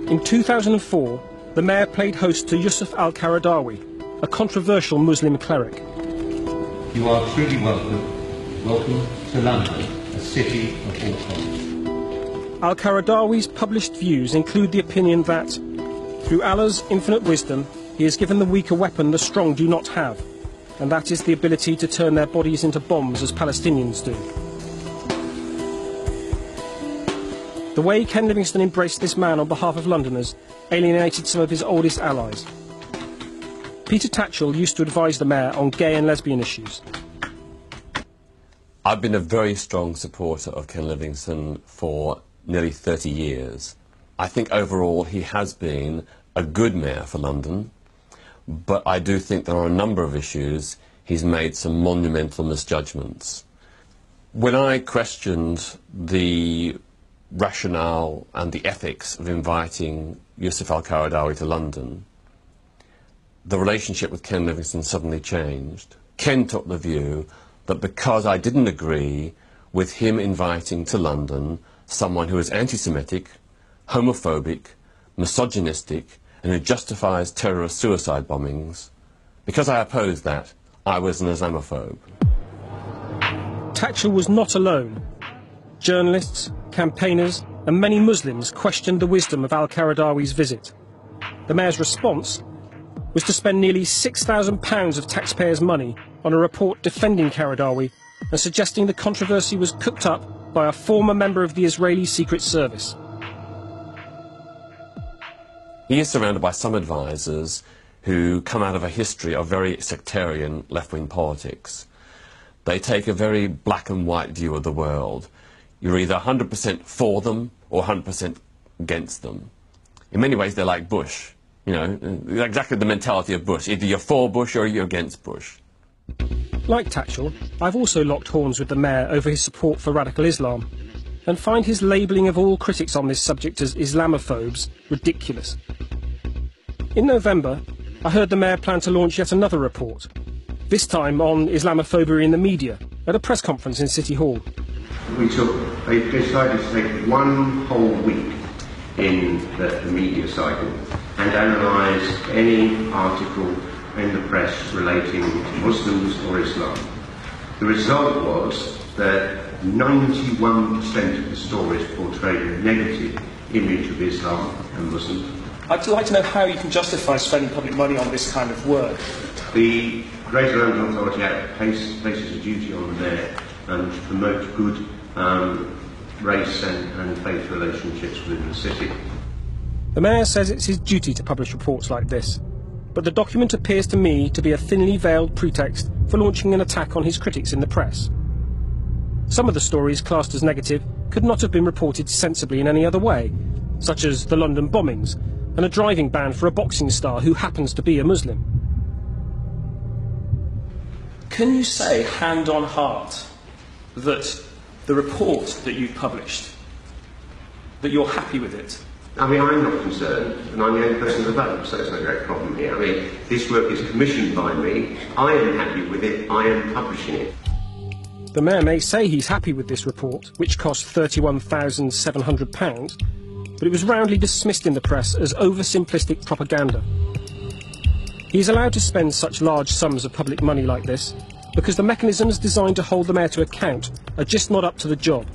In 2004, the mayor played host to Yusuf al-Qaradawi, a controversial Muslim cleric. You are truly welcome. Welcome to London, a city of all cultures. Al-Qaradawi's published views include the opinion that, through Allah's infinite wisdom, he has given the weak a weapon the strong do not have, and that is the ability to turn their bodies into bombs as Palestinians do. The way Ken Livingstone embraced this man on behalf of Londoners alienated some of his oldest allies. Peter Tachell used to advise the mayor on gay and lesbian issues. I've been a very strong supporter of Ken Livingstone for nearly 30 years. I think overall he has been a good mayor for London, but I do think there are a number of issues he's made some monumental misjudgments. When I questioned the rationale and the ethics of inviting Yusuf al-Qaradawi to London, the relationship with Ken Livingstone suddenly changed. Ken took the view that because I didn't agree with him inviting to London someone who is anti-Semitic, homophobic, misogynistic, and who justifies terrorist suicide bombings, because I opposed that, I was an Islamophobe. Tachell was not alone. Journalists, campaigners, and many Muslims questioned the wisdom of al-Qaradawi's visit. The mayor's response was to spend nearly £6,000 of taxpayers' money on a report defending Qaradawi and suggesting the controversy was cooked up by a former member of the Israeli Secret Service. He is surrounded by some advisors who come out of a history of very sectarian left-wing politics. They take a very black and white view of the world. You're either 100% for them or 100% against them. In many ways, they're like Bush. You know, exactly the mentality of Bush. Either you're for Bush or you're against Bush. Like Tachell, I've also locked horns with the mayor over his support for radical Islam and find his labelling of all critics on this subject as Islamophobes ridiculous. In November, I heard the mayor plan to launch yet another report, this time on Islamophobia in the media, at a press conference in City Hall. They decided to take one whole week in the media cycle and analyse any article in the press relating to Muslims or Islam. The result was that 91% of the stories portrayed a negative image of Islam and Muslims. I'd like to know how you can justify spending public money on this kind of work. The Greater London Authority Act places a duty on the mayor to promote good race and faith relationships within the city. The mayor says it's his duty to publish reports like this, but the document appears to me to be a thinly veiled pretext for launching an attack on his critics in the press. Some of the stories classed as negative could not have been reported sensibly in any other way, such as the London bombings and a driving ban for a boxing star who happens to be a Muslim. Can you say, hand on heart, that the report that you've published, that you're happy with it? I mean, I'm not concerned, and I'm the only person in the vote, so it's no great problem here. I mean, this work is commissioned by me, I am happy with it, I am publishing it. The mayor may say he's happy with this report, which cost £31,700, but it was roundly dismissed in the press as oversimplistic propaganda. He is allowed to spend such large sums of public money like this because the mechanisms designed to hold the mayor to account are just not up to the job.